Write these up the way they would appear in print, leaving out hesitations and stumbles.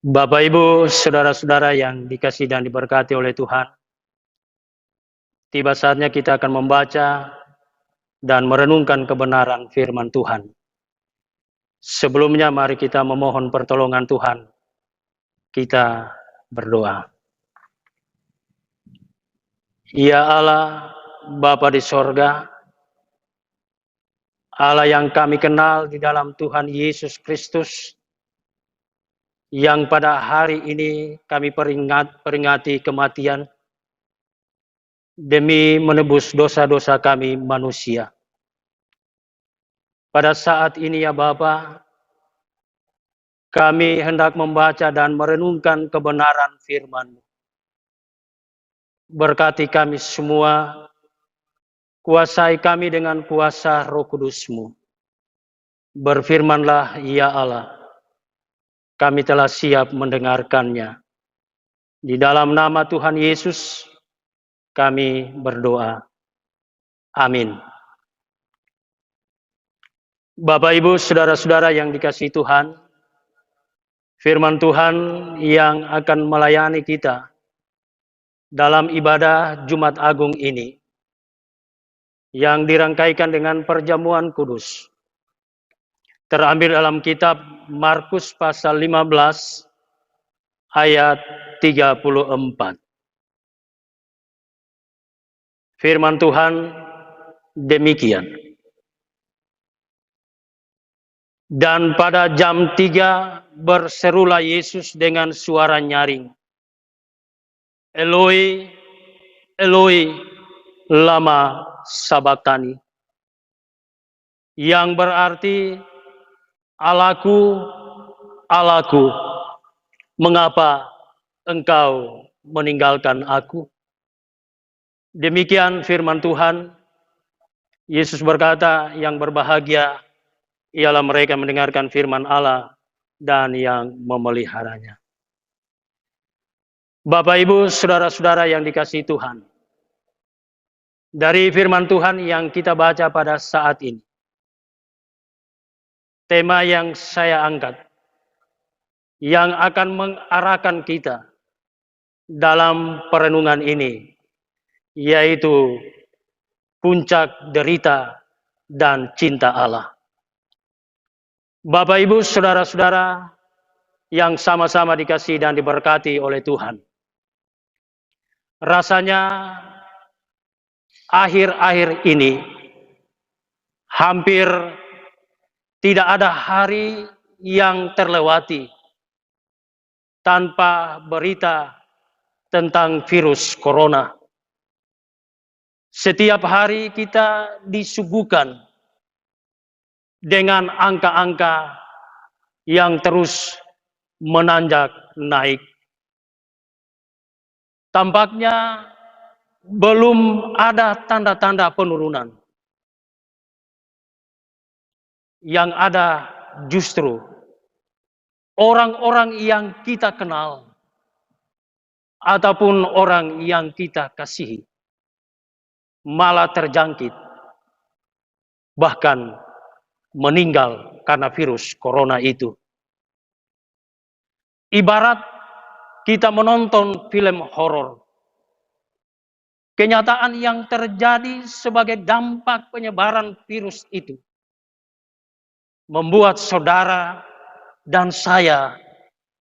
Bapak, Ibu, saudara-saudara yang dikasihi dan diberkati oleh Tuhan, tiba saatnya kita akan membaca dan merenungkan kebenaran firman Tuhan. Sebelumnya mari kita memohon pertolongan Tuhan. Kita berdoa. Ya Allah, Bapa di sorga, Allah yang kami kenal di dalam Tuhan Yesus Kristus, yang pada hari ini kami peringati kematian demi menebus dosa-dosa kami manusia. Pada saat ini ya Bapa, kami hendak membaca dan merenungkan kebenaran firman-Mu. Berkati kami semua, kuasai kami dengan kuasa Roh Kudus-Mu. Berfirmanlah ya Allah, kami telah siap mendengarkannya. Di dalam nama Tuhan Yesus, kami berdoa. Amin. Bapak, Ibu, saudara-saudara yang dikasihi Tuhan, firman Tuhan yang akan melayani kita dalam ibadah Jumat Agung ini, yang dirangkaikan dengan perjamuan kudus, terambil dalam kitab Markus pasal 15 ayat 34. Firman Tuhan demikian. Dan pada jam 3 berserulah Yesus dengan suara nyaring, Eloi, Eloi, lama sabachthani, yang berarti, Allahku, Allahku, mengapa engkau meninggalkan aku? Demikian firman Tuhan. Yesus berkata, yang berbahagia ialah mereka mendengarkan firman Allah dan yang memeliharanya. Bapak, Ibu, saudara-saudara yang dikasihi Tuhan, dari firman Tuhan yang kita baca pada saat ini, tema yang saya angkat, yang akan mengarahkan kita dalam perenungan ini, yaitu puncak derita dan cinta Allah. Bapak, Ibu, saudara-saudara yang sama-sama dikasihi dan diberkati oleh Tuhan, rasanya akhir-akhir ini hampir tidak ada hari yang terlewati tanpa berita tentang virus corona. Setiap hari kita disuguhkan dengan angka-angka yang terus menanjak naik. Tampaknya belum ada tanda-tanda penurunan. Yang ada justru orang-orang yang kita kenal ataupun orang yang kita kasihi malah terjangkit, bahkan meninggal karena virus corona itu. Ibarat kita menonton film horor. Kenyataan yang terjadi sebagai dampak penyebaran virus itu membuat saudara dan saya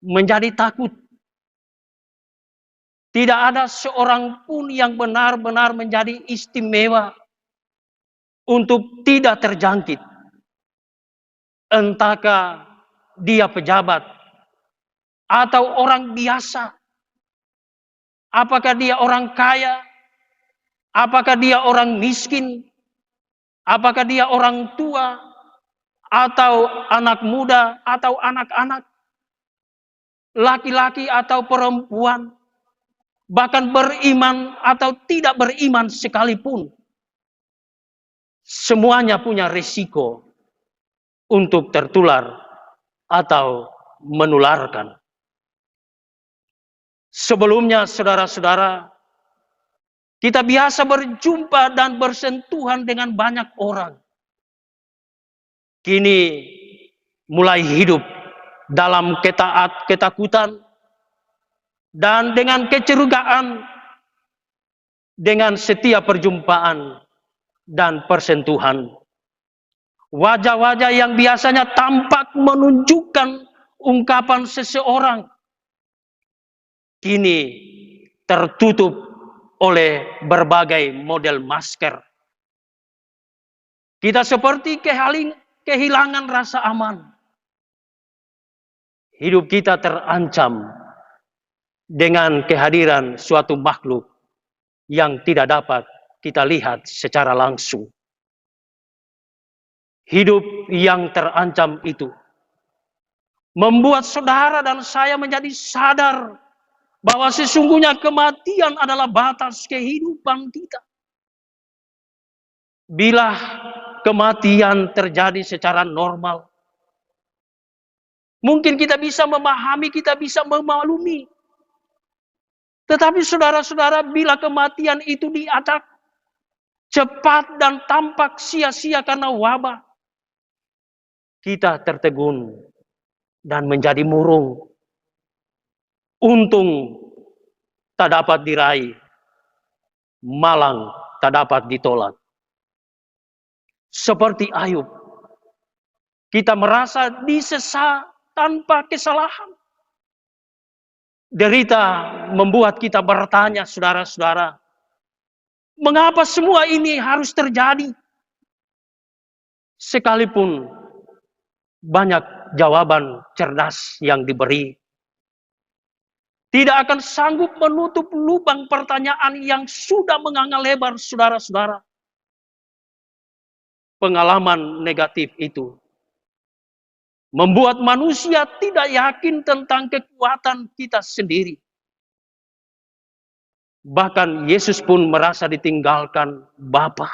menjadi takut. Tidak ada seorang pun yang benar-benar menjadi istimewa untuk tidak terjangkit. Entahkah dia pejabat atau orang biasa, apakah dia orang kaya, apakah dia orang miskin, apakah dia orang tua, atau anak muda, atau anak-anak, laki-laki atau perempuan, bahkan beriman atau tidak beriman sekalipun, semuanya punya risiko untuk tertular atau menularkan. Sebelumnya, saudara-saudara, kita biasa berjumpa dan bersentuhan dengan banyak orang. Kini mulai hidup dalam ketakutan, dan dengan kecurigaan, dengan setiap perjumpaan dan persentuhan. Wajah-wajah yang biasanya tampak menunjukkan ungkapan seseorang, kini tertutup oleh berbagai model masker. Kita seperti kehilangan rasa aman. Hidup kita terancam dengan kehadiran suatu makhluk yang tidak dapat kita lihat secara langsung. Hidup yang terancam itu membuat saudara dan saya menjadi sadar bahwa sesungguhnya kematian adalah batas kehidupan kita. Bila kematian terjadi secara normal, mungkin kita bisa memahami, kita bisa memaklumi. Tetapi saudara-saudara, bila kematian itu diacak cepat dan tampak sia-sia karena wabah, kita tertegun dan menjadi murung. Untung tak dapat diraih, malang tak dapat ditolak. Seperti Ayub, kita merasa disesa tanpa kesalahan. Derita membuat kita bertanya, saudara-saudara, mengapa semua ini harus terjadi? Sekalipun banyak jawaban cerdas yang diberi, tidak akan sanggup menutup lubang pertanyaan yang sudah menganga lebar, saudara-saudara. Pengalaman negatif itu membuat manusia tidak yakin tentang kekuatan kita sendiri. Bahkan Yesus pun merasa ditinggalkan Bapa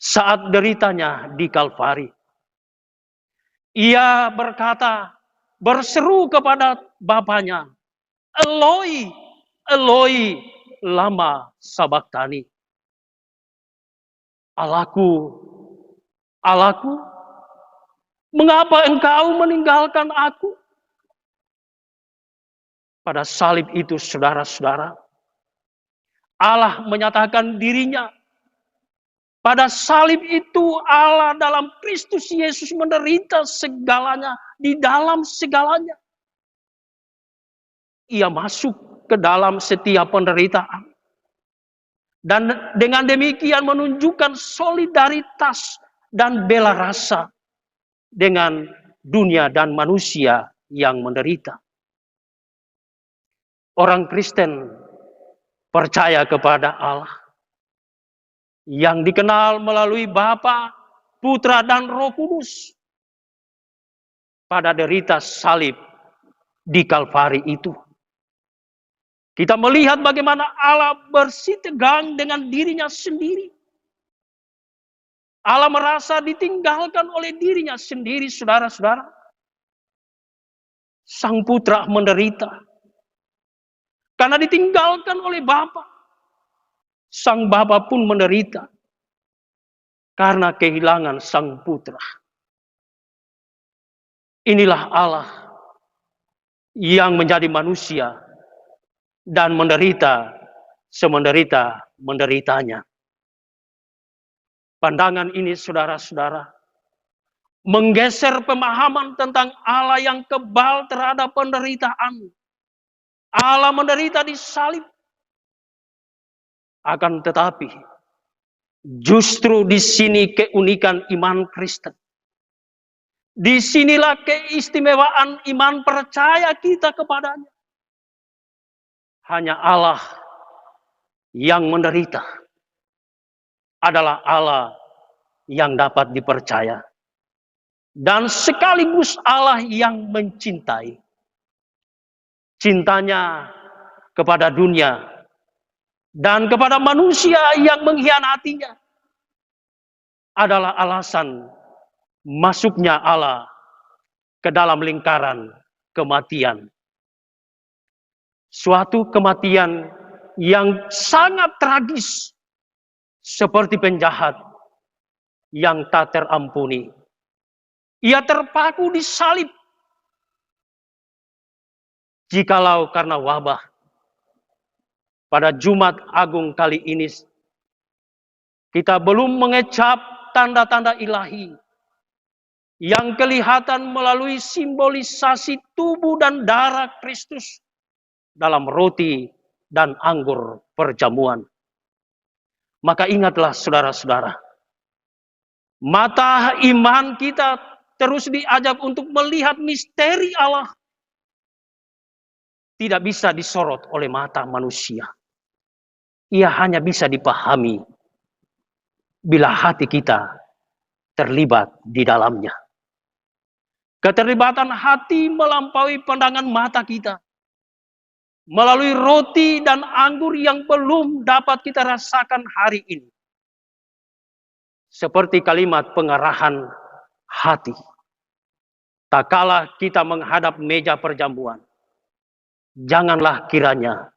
saat deritanya di Kalvari. Ia berkata, berseru kepada Bapanya, Eloi, Eloi, lama sabachthani. Allahku, Allahku, mengapa engkau meninggalkan aku? Pada salib itu, saudara-saudara, Allah menyatakan dirinya. Pada salib itu Allah dalam Kristus Yesus menderita segalanya, di dalam segalanya. Ia masuk ke dalam setiap penderitaan. Dan dengan demikian menunjukkan solidaritas dan bela rasa dengan dunia dan manusia yang menderita. Orang Kristen percaya kepada Allah yang dikenal melalui Bapa, Putra, dan Roh Kudus. Pada derita salib di Kalvari itu, kita melihat bagaimana Allah bersitegang dengan dirinya sendiri. Allah merasa ditinggalkan oleh dirinya sendiri, saudara-saudara. Sang Putra menderita karena ditinggalkan oleh Bapa. Sang Bapa pun menderita karena kehilangan Sang Putra. Inilah Allah yang menjadi manusia dan menderita semenderita-menderitanya. Pandangan ini, saudara-saudara, menggeser pemahaman tentang Allah yang kebal terhadap penderitaan. Allah menderita di salib. Akan tetapi, justru di sini keunikan iman Kristen. Disinilah keistimewaan iman percaya kita kepadanya. Hanya Allah yang menderita adalah Allah yang dapat dipercaya. Dan sekaligus Allah yang mencintai. Cintanya kepada dunia dan kepada manusia yang mengkhianatinya adalah alasan masuknya Allah ke dalam lingkaran kematian. Suatu kematian yang sangat tragis, seperti penjahat yang tak terampuni. Ia terpaku di salib Jikalau karena wabah, pada Jumat Agung kali ini, kita belum mengecap tanda-tanda ilahi yang kelihatan melalui simbolisasi tubuh dan darah Kristus dalam roti dan anggur perjamuan. Maka ingatlah saudara-saudara, mata iman kita terus diajak untuk melihat misteri Allah. Tidak bisa disorot oleh mata manusia. Ia hanya bisa dipahami bila hati kita terlibat di dalamnya. Keterlibatan hati melampaui pandangan mata kita. Melalui roti dan anggur yang belum dapat kita rasakan hari ini. Seperti kalimat pengarahan hati. Tak kala kita menghadap meja perjamuan, janganlah kiranya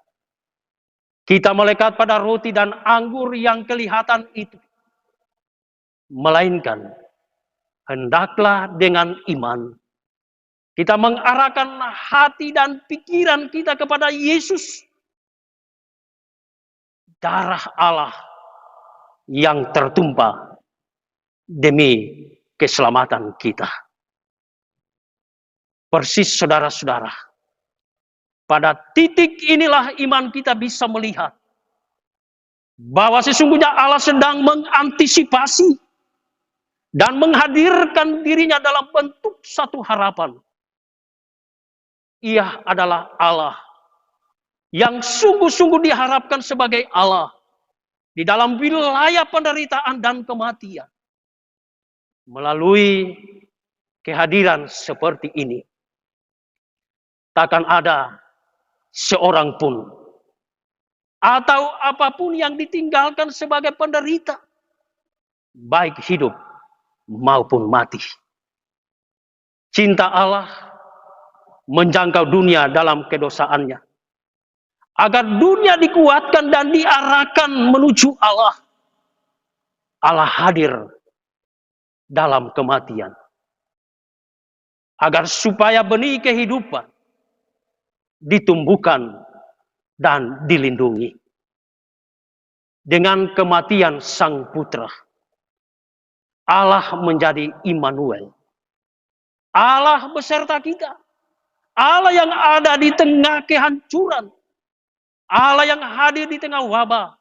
kita melekat pada roti dan anggur yang kelihatan itu. Melainkan, hendaklah dengan iman kita mengarahkan hati dan pikiran kita kepada Yesus. Darah Allah yang tertumpah demi keselamatan kita. Persis saudara-saudara, pada titik inilah iman kita bisa melihat bahwa sesungguhnya Allah sedang mengantisipasi dan menghadirkan dirinya dalam bentuk satu harapan. Ia adalah Allah yang sungguh-sungguh diharapkan sebagai Allah di dalam wilayah penderitaan dan kematian. Melalui kehadiran seperti ini, takkan ada seorang pun atau apapun yang ditinggalkan sebagai penderita, baik hidup maupun mati. Cinta Allah menjangkau dunia dalam kedosaannya, agar dunia dikuatkan dan diarahkan menuju Allah. Allah hadir dalam kematian, agar supaya benih kehidupan ditumbuhkan dan dilindungi. Dengan kematian Sang Putra, Allah menjadi Immanuel. Allah beserta kita. Allah yang ada di tengah kehancuran. Allah yang hadir di tengah wabah.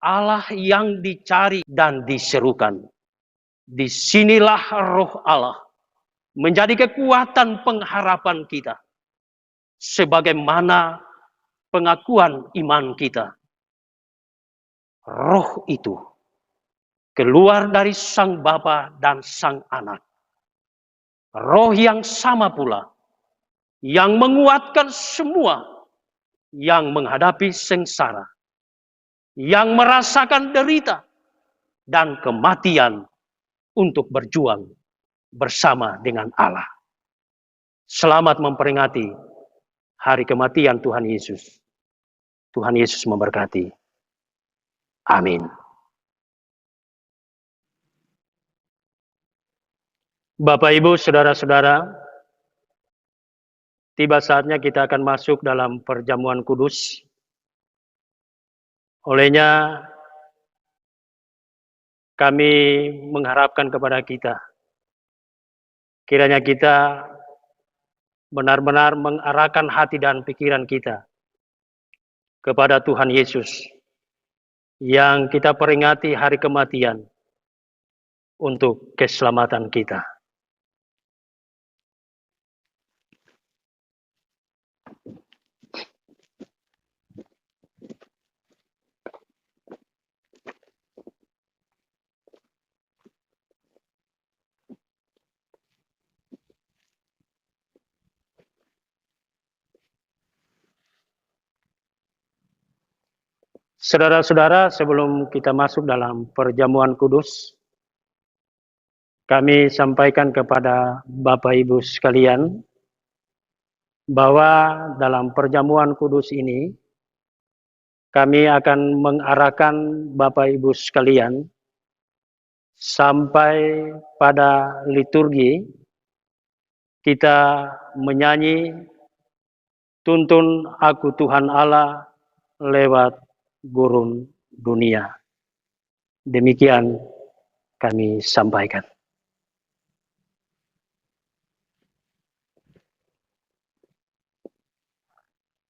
Allah yang dicari dan diserukan. Disinilah roh Allah menjadi kekuatan pengharapan kita. Sebagaimana pengakuan iman kita. Roh itu keluar dari Sang Bapa dan Sang Anak. Roh yang sama pula yang menguatkan semua yang menghadapi sengsara, yang merasakan derita dan kematian untuk berjuang bersama dengan Allah. Selamat memperingati hari kematian Tuhan Yesus. Tuhan Yesus memberkati. Amin. Bapak, Ibu, saudara-saudara, tiba saatnya kita akan masuk dalam perjamuan kudus. Olehnya, kami mengharapkan kepada kita, kiranya kita benar-benar mengarahkan hati dan pikiran kita kepada Tuhan Yesus yang kita peringati hari kematian untuk keselamatan kita. Saudara-saudara, sebelum kita masuk dalam perjamuan kudus, kami sampaikan kepada Bapak Ibu sekalian bahwa dalam perjamuan kudus ini kami akan mengarahkan Bapak Ibu sekalian sampai pada liturgi kita menyanyi tuntun aku Tuhan Allah lewat gurun dunia. Demikian kami sampaikan.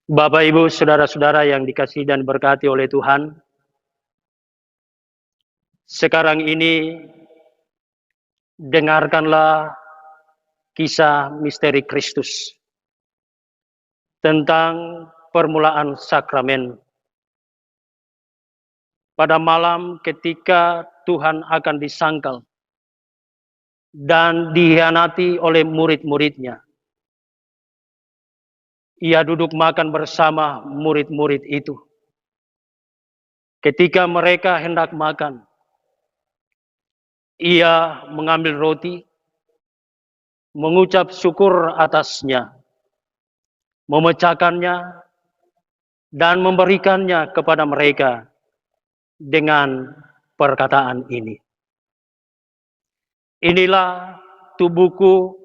Bapak, Ibu, saudara-saudara yang dikasihi dan berkati oleh Tuhan, sekarang ini dengarkanlah kisah misteri Kristus tentang permulaan sakramen. Pada malam ketika Tuhan akan disangkal dan dikhianati oleh murid-muridnya, ia duduk makan bersama murid-murid itu. Ketika mereka hendak makan, ia mengambil roti, mengucap syukur atasnya, memecahkannya, dan memberikannya kepada mereka dengan perkataan ini. Inilah tubuhku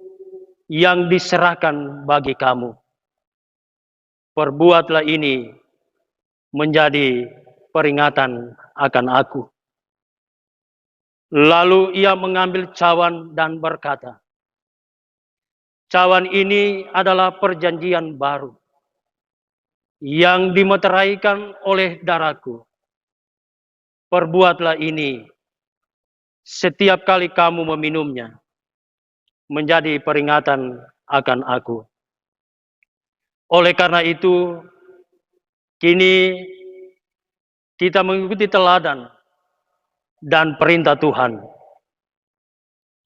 yang diserahkan bagi kamu. Perbuatlah ini menjadi peringatan akan aku. Lalu ia mengambil cawan dan berkata, cawan ini adalah perjanjian baru yang dimeteraikan oleh darahku. Perbuatlah ini setiap kali kamu meminumnya, menjadi peringatan akan aku. Oleh karena itu, kini kita mengikuti teladan dan perintah Tuhan.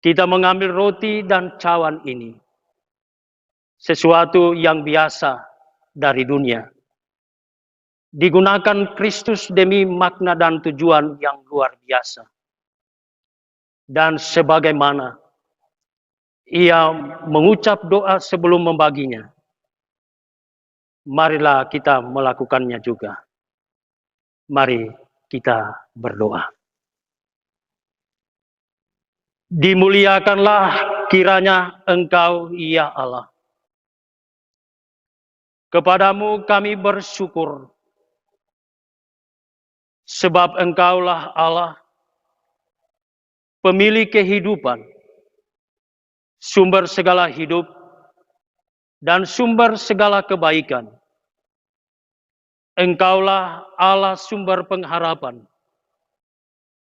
Kita mengambil roti dan cawan ini, sesuatu yang biasa dari dunia. Digunakan Kristus demi makna dan tujuan yang luar biasa. Dan sebagaimana ia mengucap doa sebelum membaginya, marilah kita melakukannya juga. Mari kita berdoa. Dimuliakanlah kiranya Engkau, ya Allah. Kepadamu kami bersyukur, sebab Engkaulah Allah, pemilik kehidupan, sumber segala hidup, dan sumber segala kebaikan. Engkaulah Allah sumber pengharapan.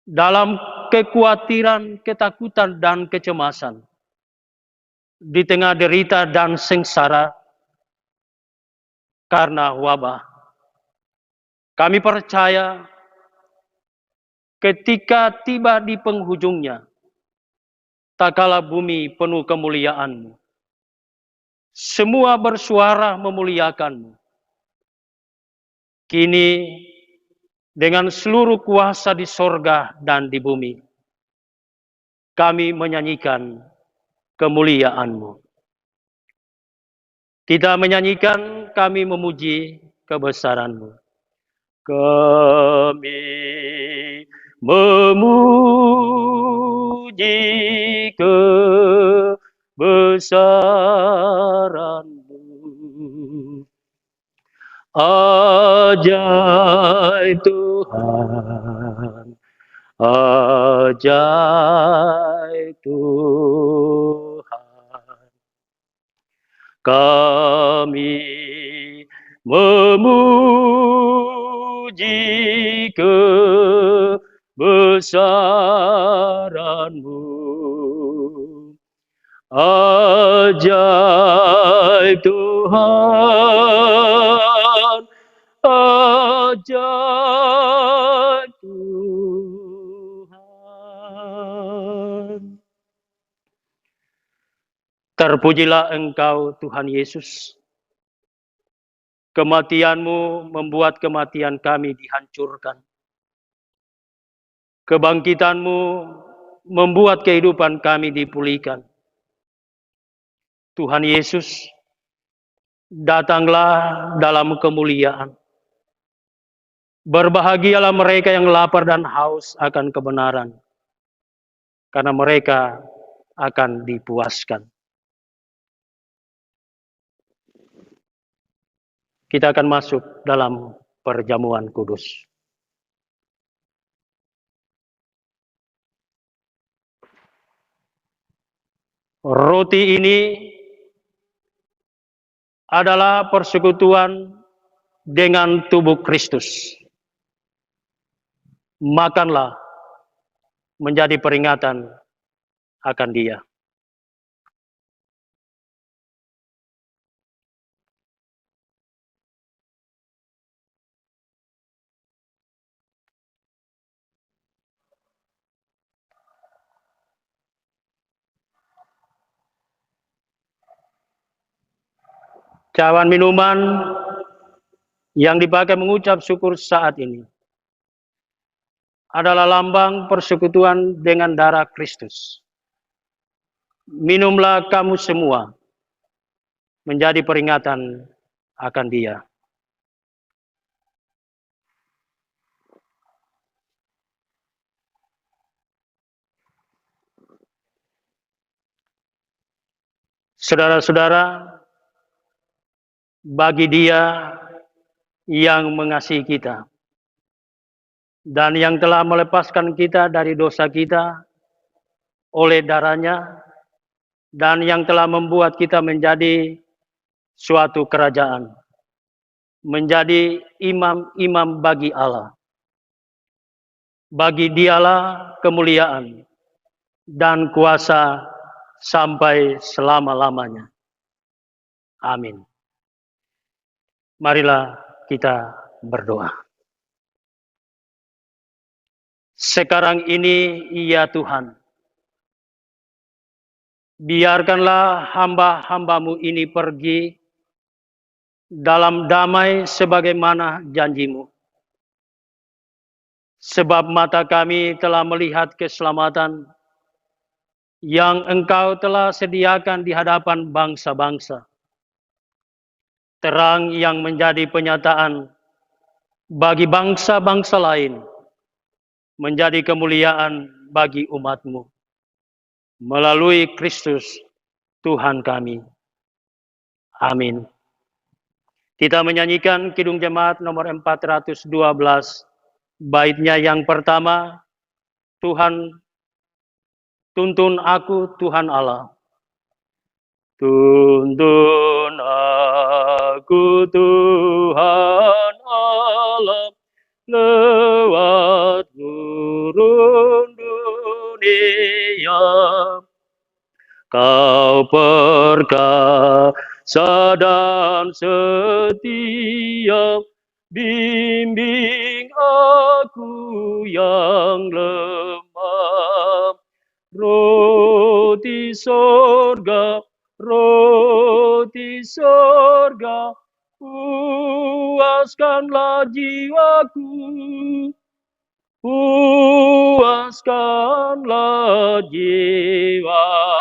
Dalam kekhawatiran, ketakutan, dan kecemasan, di tengah derita dan sengsara karena wabah, kami percaya ketika tiba di penghujungnya, tak kala bumi penuh kemuliaan-Mu, semua bersuara memuliakan-Mu. Kini dengan seluruh kuasa di sorga dan di bumi, kami menyanyikan kemuliaan-Mu. Kita menyanyikan, kami memuji kebesaran-Mu. Kami memuji kebesaran-Mu. Ajaib Tuhan, ajaib Tuhan. Kami memuji kebesaran-Mu. Ajaib Tuhan, ajaib Tuhan. Terpujilah Engkau Tuhan Yesus. Kematian-Mu membuat kematian kami dihancurkan. Kebangkitan-Mu membuat kehidupan kami dipulihkan. Tuhan Yesus, datanglah dalam kemuliaan. Berbahagialah mereka yang lapar dan haus akan kebenaran, karena mereka akan dipuaskan. kita akan masuk dalam perjamuan kudus. Roti ini adalah persekutuan dengan tubuh Kristus. Makanlah menjadi peringatan akan Dia. Cawan minuman yang dipakai mengucap syukur saat ini adalah lambang persekutuan dengan darah Kristus. Minumlah kamu semua menjadi peringatan akan Dia. Saudara-saudara, bagi Dia yang mengasihi kita dan yang telah melepaskan kita dari dosa kita oleh darah-Nya, dan yang telah membuat kita menjadi suatu kerajaan, menjadi imam-imam bagi Allah. Bagi Dialah kemuliaan dan kuasa sampai selama-lamanya. Amin. Marilah kita berdoa. Sekarang ini ya Tuhan, biarkanlah hamba-hambamu ini pergi dalam damai sebagaimana janji-Mu. Sebab mata kami telah melihat keselamatan yang Engkau telah sediakan di hadapan bangsa-bangsa. Terang yang menjadi penyataan bagi bangsa-bangsa lain, menjadi kemuliaan bagi umat-Mu. Melalui Kristus Tuhan kami. Amin. Kita menyanyikan Kidung Jemaat nomor 412, baitnya yang pertama, Tuhan tuntun aku Tuhan Allah. Tuntun aku Tuhan Allah, lewat gurun dunia. Kau perkasa dan setia, bimbing aku yang lemah. Roti sorga, puaskanlah jiwaku, puaskanlah jiwaku.